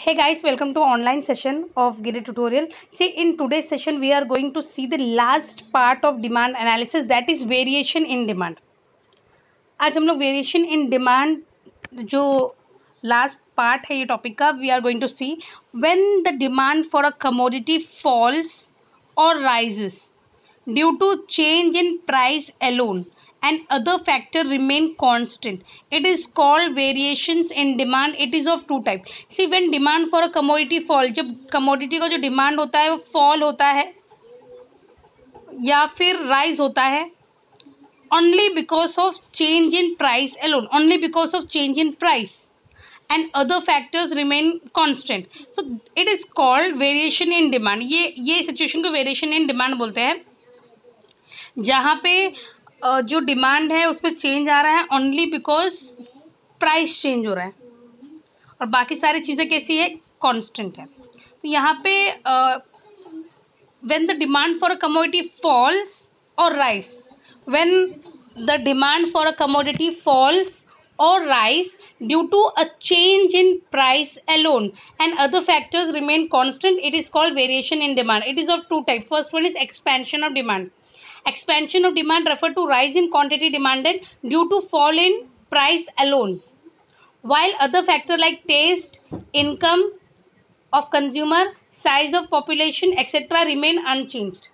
Hey guys, welcome to online session of Giri tutorial. See, in today's session we are going to see the last part of demand analysis, that is variation in demand. आज हम लोग variation in demand जो last part है ये topic का, we are going to see when the demand for a commodity falls और rises due to change in price alone and other factor remain constant, it is called variations in demand. It is of two type. See, when demand for a commodity fall, जब commodity का जो demand होता है वो fall होता है या फिर rise होता है only because of change in price alone, only because of change in price and other factors remain constant, so it is called variation in demand. ये situation को variation in demand बोलते हैं, जहाँ पे जो डिमांड है उसमें चेंज आ रहा है ओनली बिकॉज प्राइस चेंज हो रहा है और बाकी सारी चीज़ें कैसी है, कांस्टेंट है. तो यहाँ पे when the demand for a commodity falls और rise, when the demand for a commodity falls or rise due to a change in price alone and other factors remain constant, it is called variation in demand. It is of two types. First one is expansion of demand. Expansion of demand refer to rise in quantity demanded due to fall in price alone, while other factors like taste, income of consumer, size of population etc remain unchanged.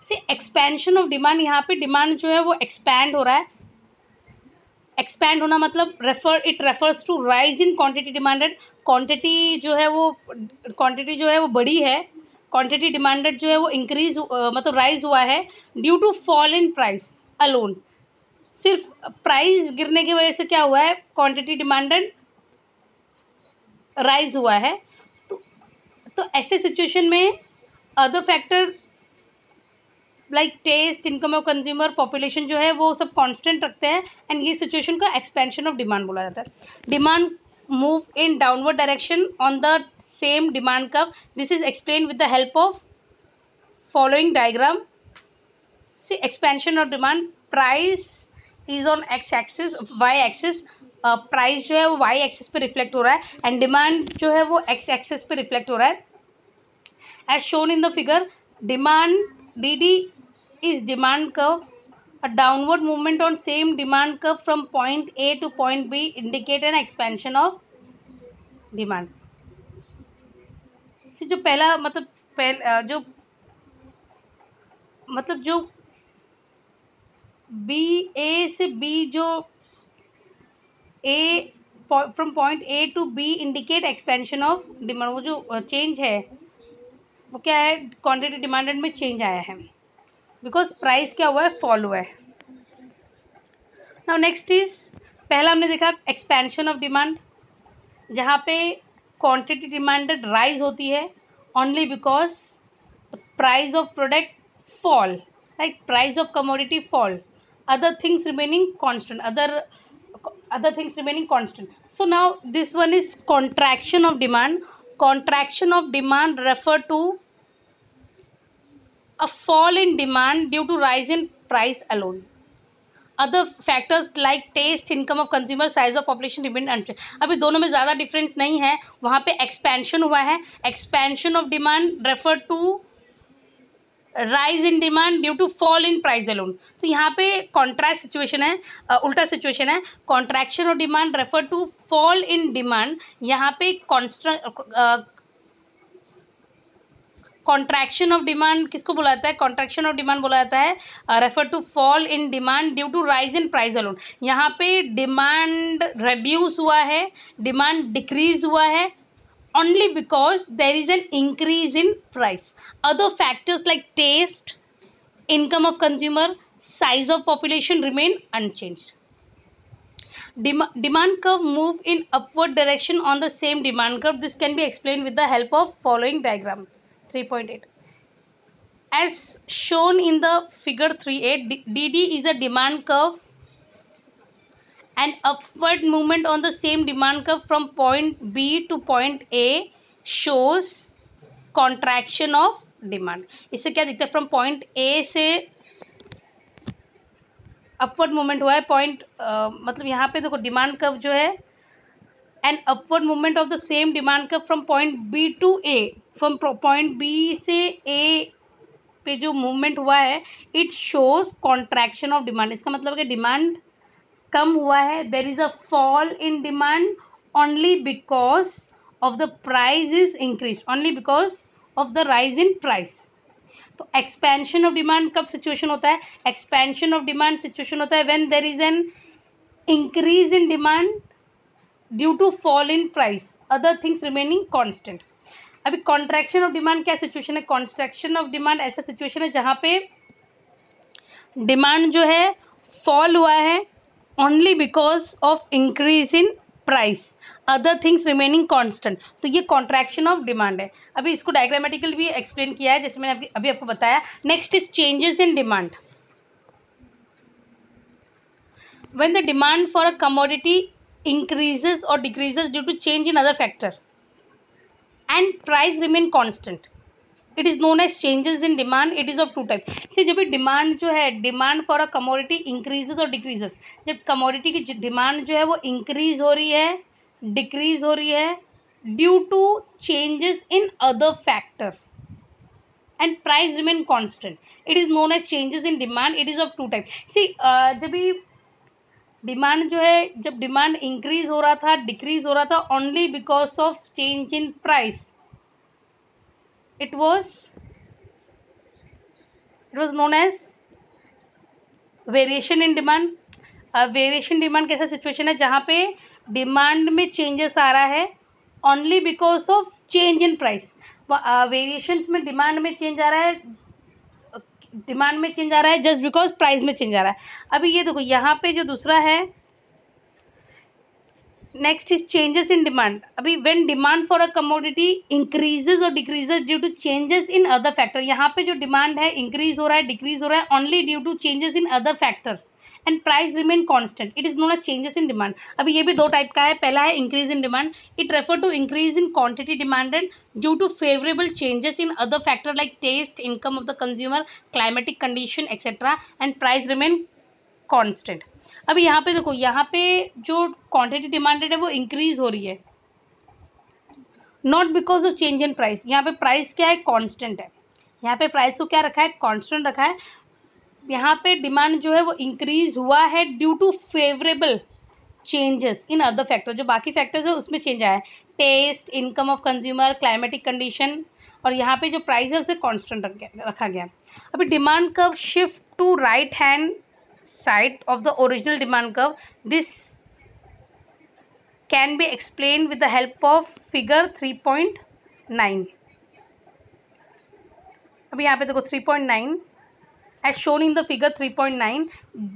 See, expansion of demand, यहाँ पे demand जो है वो expand हो रहा है. Expand होना मतलब it refers to rise in quantity demanded. Quantity जो है वो बड़ी है, क्वांटिटी डिमांडेड जो है वो इंक्रीज मतलब राइज हुआ है due to fall in price alone. सिर्फ प्राइस गिरने की वजह से क्या हुआ है, क्वांटिटी डिमांडेड राइज हुआ है. तो ऐसे सिचुएशन में other factor like taste, income of consumer, population जो है वो सब कांस्टेंट रखते हैं एंड ये सिचुएशन का एक्सपेंशन ऑफ डिमांड बोला जाता है. Demand move in downward direction on the same demand curve. This is explain with the help of following diagram. See, expansion of demand, price is on x axis, y axis, price जो है वो Y axis पे reflect हो रहा है and demand जो है वो एक्स एक्सिस पे रिफ्लेक्ट हो रहा है. As shown in the figure, demand dd is demand curve. A downward movement on same demand curve from point A to point B indicate an expansion of demand. जो पहला मतलब जो B, A से B जो A from point A to B indicate expansion of demand. वो जो change है वो क्या है, क्वांटिटी डिमांडेड में चेंज आया है बिकॉज प्राइस क्या हुआ है, फॉल हुआ है. नाउ नेक्स्ट इज, पहला हमने देखा एक्सपेंशन ऑफ डिमांड, जहाँ पे क्वांटिटी डिमांडेड राइज होती है only because the price of product fall, like price of commodity fall, other things remaining constant, other things remaining constant. So now this one is contraction of demand. Contraction of demand refer to a fall in demand due to rise in price alone. Other factors like taste, income of consumer, size of population remain unchanged. अभी दोनों में ज़्यादा difference नहीं है, वहाँ पे expansion हुआ है. Expansion of demand refer to rise in demand due to fall in price alone. तो यहाँ पे कॉन्ट्रास्ट सिचुएशन है, उल्टा सिचुएशन है. Contraction of demand refer to fall in demand. यहाँ पे कॉन्ट्रैक्शन ऑफ डिमांड किसको बोला जाता है, कॉन्ट्रैक्शन ऑफ डिमांड बोला जाता है refer to fall in demand due to rise in price alone. यहाँ पे डिमांड रिड्यूस हुआ है, डिमांड डिक्रीज हुआ है only because there is an increase in price. Other factors like taste, income of consumer, size of population remain unchanged. Demand curve move in upward direction on the same demand curve. This can be explained with the help of following diagram 3.8. As shown in the figure 3.8, dd is a demand curve and upward movement on the same demand curve from point B to point A shows contraction of demand. इससे क्या दिखता है, from point A से upward movement हुआ है, point मतलब यहाँ पे देखो डिमांड कर्व जो है and upward movement of the same demand curve from point B to A, from point B से ए पे जो मूवमेंट हुआ है, it shows contraction of demand. इसका मतलब है कि डिमांड कम हुआ है, there is a fall in demand only because of the price is increase, only because of the rise in price. तो एक्सपेंशन ऑफ डिमांड कब सिचुएशन होता है? एक्सपेंशन ऑफ डिमांड सिचुएशन होता है when there is an increase in demand due to fall in price, other things remaining constant. अभी contraction of demand क्या situation है? Contraction of demand ऐसा situation है जहां पे डिमांड जो है फॉल हुआ है only because of increase in price, other things remaining constant. तो ये कॉन्ट्रैक्शन ऑफ डिमांड है। अभी इसको डायग्रामेटिकल भी एक्सप्लेन किया है जैसे मैंने अभी आपको बताया। Next is changes in demand. When the demand for a commodity increases or decreases due to change in other factor and price remain constant, it is known as changes in demand. It is of two type. See, जब demand जो है, demand for a commodity increases और decreases, जब commodity की demand जो है वो increase हो रही है, डिक्रीज हो रही है due to changes in other factor and price remain constant, it is known as changes in demand. It is of two type. See, जब भी डिमांड जो है, जब डिमांड इंक्रीज हो रहा था, डिक्रीज हो रहा था only because of change in price, it was known as variation in demand. Variation demand कैसा सिचुएशन है जहां पे डिमांड में चेंजेस आ रहा है only because of change in price. Variation में डिमांड में चेंज आ रहा है, डिमांड में चेंज आ रहा है जस्ट बिकॉज प्राइस में चेंज आ रहा है। अभी ये देखो यहाँ पे जो दूसरा है, next is changes in demand. अभी when demand for a commodity increases और decreases due to changes in other factor, यहाँ पे जो डिमांड है इंक्रीज हो रहा है, डिक्रीज हो रहा है only due to changes in other factor and price remain constant, it is known as changes in demand. अभी ये भी दो टाइप का है। पहला है increase in demand, it refer to increase in quantity demanded due to favourable changes in other factor like taste, income of the consumer, climatic condition etcetera and price remain constant. अभी यहाँ पे देखो, यहाँ पे जो क्वांटिटी डिमांडेड है वो increase हो रही है not because of change in price. यहाँ पे प्राइस क्या है? कांस्टेंट है। यहाँ पे प्राइस को क्या रखा है? कांस्टेंट रखा है। यहाँ पे डिमांड जो है वो इंक्रीज हुआ है due to favourable changes in other factor, जो बाकी फैक्टर्स है उसमें चेंज आया है, taste, income of consumer, climatic condition, और यहाँ पे जो प्राइस है उसे कांस्टेंट रखा गया। अभी demand curve shift to right hand side of the original demand curve. This can be explained with the help of figure 3.9. अभी यहाँ पे देखो 3.9 as shown in the figure 3.9,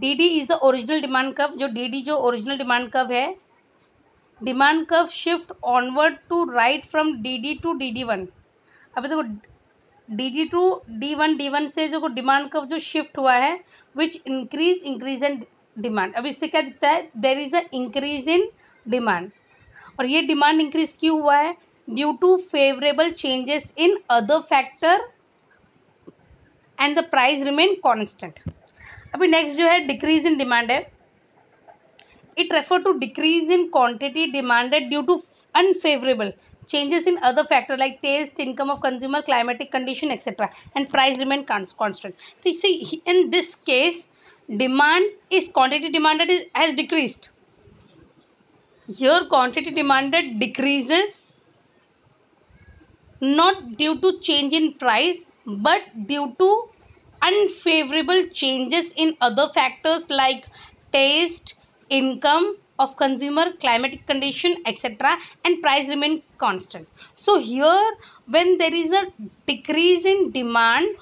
DD is the original demand curve. जो DD जो original demand curve है, demand curve shift onward to right from DD to DD1. अभी देखो DD to D1, D1 से जो डिमांड कर्व जो shift हुआ है विच इंक्रीज इन डिमांड। अब इससे क्या दिखता है? There is a increase in demand, और ये डिमांड इंक्रीज क्यों हुआ है? Due to favourable changes in other factor and the price remain constant. अभी नेक्स्ट जो है डिक्रीज इन डिमांड है, it refer to decrease in quantity demanded due to unfavourable changes in other factor like taste, income of consumer, climatic condition etc, and price remain constant. So see, in this case demand is quantity demanded has decreased. Here quantity demanded decreases not due to change in price but due to unfavorable changes in other factors like taste, income of consumer, climatic condition etc, and price remain constant. So here when there is a decrease in demand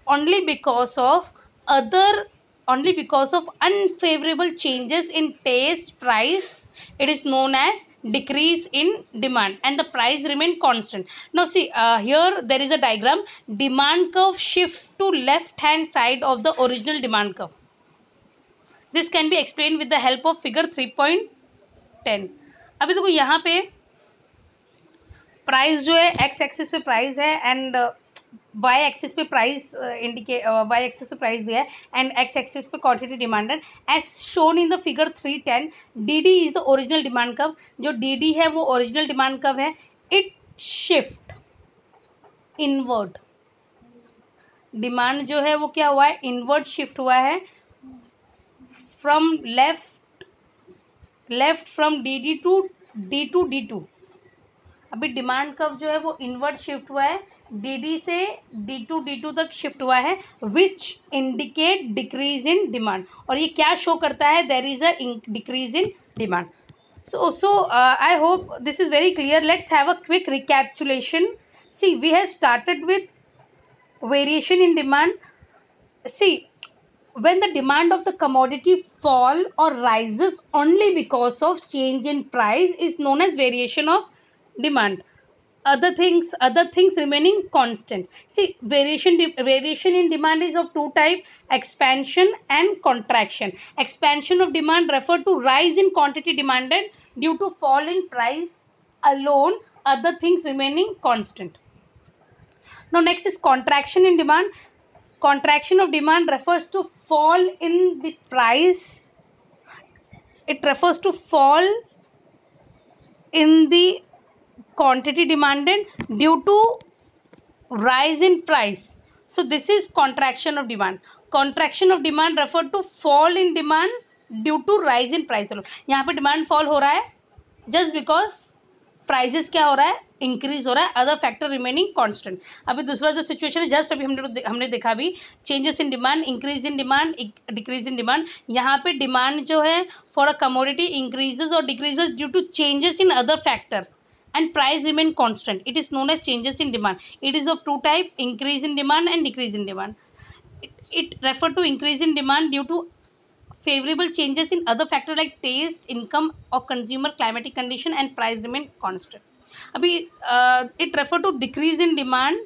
only because of unfavorable changes in taste, price, it is known as decrease in demand and the price remain constant. Now see, here there is a diagram, demand curve shift to left hand side of the original demand curve. This can be explained with the help of figure 3.10. अभी देखो यहाँ पे price जो है X axis पे price है and Y axis पे price Y axis पे प्राइस दिया है एंड एक्स एक्सिस पे quantity demanded as shown in the figure 310. D is the original demand curve. जो डी है वो ओरिजिनल डिमांड कर्व है. It shift inward. डिमांड जो है वो क्या हुआ है, इनवर्ड शिफ्ट हुआ है from left from D to D two. अभी डिमांड कर्व जो है वो इनवर्ड शिफ्ट हुआ है, डी से डी2 तक शिफ्ट हुआ है, which indicate decrease in demand. और ये क्या शो करता है, there is a decrease in demand. So I hope this is very clear. Let's have a quick recapitulation. See, we have started with variation in demand. See, when the demand of the commodity fall or rises only because of change in price is known as variation of demand. Other things remaining constant. See, variation in demand is of two type: expansion and contraction. Expansion of demand refer to rise in quantity demanded due to fall in price alone, other things remaining constant. Now next is contraction in demand. Contraction of demand refers to fall in the price. It refers to fall in the quantity demanded due to rise in price. So this is contraction of demand. Contraction of demand refer to fall in demand due to rise in price alone. यहाँ पे demand fall हो रहा है just because prices क्या हो रहा है, increase हो रहा है, अदर फैक्टर रिमेनिंग कांस्टेंट. अभी दूसरा जो सिचुएशन है जस्ट अभी हमने देखा भी, changes in demand, increase in demand, decrease in demand. यहाँ पे डिमांड जो है फॉर अ कमोडिटी इंक्रीजेस और decreases due to changes in other factor and price remain constant. It is known as changes in demand. It is of two type: increase in demand and decrease in demand. It refer to increase in demand due to favorable changes in other factor like taste, income or consumer climatic condition, and price remain constant. Abhi it refer to decrease in demand,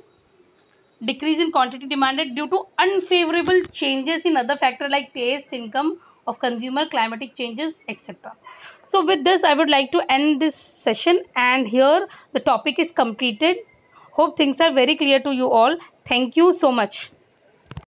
decrease in quantity demanded due to unfavorable changes in other factor like taste, income of consumer, climatic changes, etc. So with this I would like to end this session, and here the topic is completed. Hope things are very clear to you all. Thank you so much.